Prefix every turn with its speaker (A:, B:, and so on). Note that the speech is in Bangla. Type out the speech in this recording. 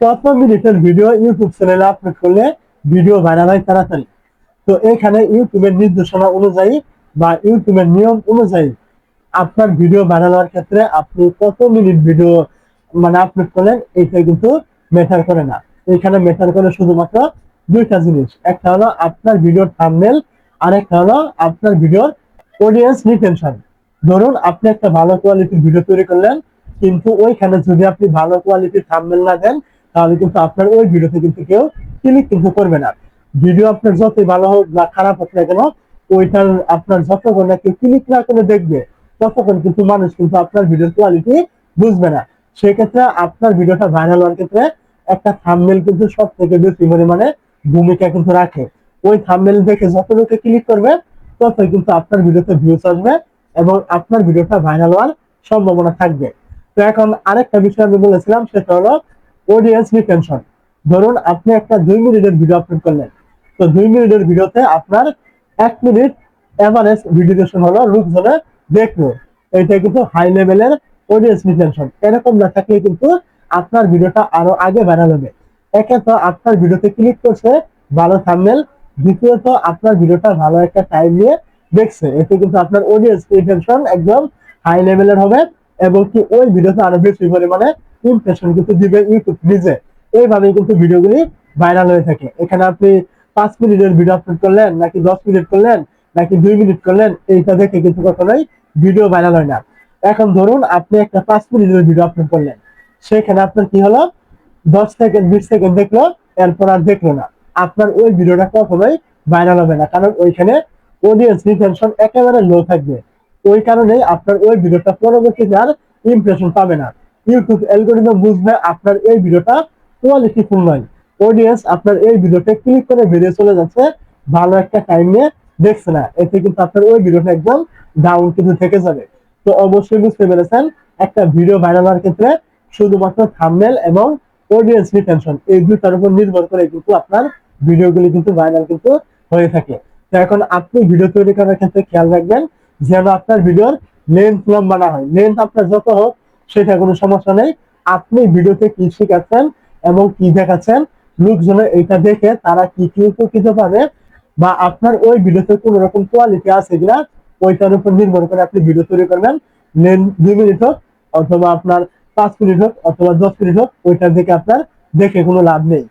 A: কত মিনিটের ভিডিও ইউটিউব চ্যানেলে আপলোড করলে ভিডিও ভাইরাল হয় তাড়াতাড়ি। তো এখানে ইউটিউবের নির্দেশনা অনুযায়ী বা ইউটিউবের নিয়ম অনুযায়ী আপনার ভিডিও ভাইরাল হওয়ার ক্ষেত্রে আপনি কত মিনিট ভিডিও আপলোড করলেন এইটা কিন্তু ম্যাটার করে না। এখানে ম্যাটার করে শুধুমাত্র দুইটা জিনিস, একটা হলো আপনার ভিডিওর থাম্বনেল, আর একটা হলো আপনার ভিডিওর অডিয়েন্স রিটেনশন। ধরুন আপনি একটা ভালো কোয়ালিটির ভিডিও তৈরি করলেন, কিন্তু ওইখানে যদি আপনি ভালো কোয়ালিটির থাম্বনেল না দেন, তাহলে কিন্তু আপনার ওই ভিডিওতে কিন্তু কেউ ক্লিক কিন্তু করবে না। ভিডিও আপনার যতই ভালো হোক বা খারাপ হোক না কেন, ওইটার আপনার যতক্ষণ না কেউ ক্লিক না করে দেখবে, ততক্ষণ কিন্তু মানুষ কিন্তু আপনার ভিডিওর কোয়ালিটি বুঝবে না। সেক্ষেত্রে আপনার ভিডিওটা ভাইরাল হওয়ার ক্ষেত্রে একটা থাম্বনেল কিন্তু সব থেকে বেশি পরিমাণে ভূমিকা কিন্তু রাখে। ওই থাম্বনেল দেখে যত লোকে ক্লিক করবে, ততই কিন্তু আপনার ভিডিওতে ভিউজ আসবে এবং আপনার ভিডিওটা ভাইরাল হওয়ার সম্ভাবনা থাকবে। তো এখন আরেকটা বিষয় আমি বলেছিলাম, সেটা হলো অডিয়েন্স রিটেনশন। ধরুন আপনি একটা 2 মিনিটের ভিডিও আপলোড করলেন, তো 2 মিনিটের ভিডিওতে আপনার 1 মিনিট এভারেজ ভিডিও ডিউরেশন হলো লোকজনে দেখলো। এটা কিন্তু হাই লেভেলের অডিয়েন্স রিটেনশন। এরকম না থাকলে কিন্তু আপনার ভিডিওটা আরো আগে ভাইরাল হবে। একে তো আপনার ভিডিওতে ক্লিক করছে, ভালো থাম্বনেল, দ্বিতীয়ত আপনার ভিডিওটা ভালো একটা টাইম নিয়ে দেখছে, এতে কিন্তু আপনার অডিয়েন্স রিটেনশন একদম হাই লেভেলের হবে এবং কি ওই ভিডিওতে আরো বেশি পরিমাণে ইমপ্রেশন কিন্তু দিবে ইউটিউব নিজে। এইভাবেই কিন্তু ভিডিওগুলি ভাইরাল হয়ে থাকে। এখানে আপনি 5 মিনিটের ভিডিও আপলোড করলেন নাকি 10 মিনিট করলেন নাকি 2 মিনিট করলেন, এইটা দেখে কিন্তু কখনোই ভিডিও ভাইরাল হয় না। এখন ধরুন আপনি একটা 5 মিনিটের ভিডিও আপলোড করলেন, সেখানে আপনার কি হলো, 10 সেকেন্ড 20 সেকেন্ড দেখলো, এরপর আর দেখলো না, আপনার ওই ভিডিওটা কখনোই ভাইরাল হবে না, কারণ ওইখানে অডিয়েন্স রিটেনশন একেবারে লো থাকবে। ওই কারণে আপনার ওই ভিডিওটা পরবর্তীতে আর ইমপ্রেশন পাবে না। ইউটিউব অ্যালগরিদম বুঝবে আপনার এই ভিডিওটা কোয়ালিটিফুল নয়, অডিয়েন্স আপনার এই ভিডিওতে ক্লিক করে বেরিয়ে চলে যাচ্ছে, ভালো একটা টাইম নিয়ে দেখছে না, এতে কিন্তু আপনার ওই ভিডিওটা একদম ডাউন কিন্তু থেকে যাবে। তো অবশ্যই বুঝতে পেরেছেন, একটা ভিডিও ভাইরাল হওয়ার ক্ষেত্রে শুধুমাত্র থাম্বনেল এবং অডিয়েন্স রিটেনশন এই দুটার উপর নির্ভর করে কিন্তু আপনার ভিডিওগুলি কিন্তু ভাইরাল কিন্তু হয়ে থাকে। তো এখন আপনি ভিডিও তৈরি করার ক্ষেত্রে খেয়াল রাখবেন যেন আপনার ভিডিওর লেন্থ লম্বা না হয়। লেন্থ আপনার যত হোক সেটা কোনো সমস্যা নেই, আপনি ভিডিওতে কি শিখাচ্ছেন এবং কি দেখাচ্ছেন, লোকজনে এটা দেখে তারা কি কি উপকৃত পাবে বা আপনার ওই ভিডিওতে কোন রকম কোয়ালিটি আছে কিনা, ওইটার উপর নির্ভর করে আপনি ভিডিও তৈরি করবেন। লেন্থ 2 মিনিট হোক অথবা আপনার 5 মিনিট হোক অথবা 10 মিনিট হোক, ওইটা দেখে আপনার দেখে কোনো লাভ নেই।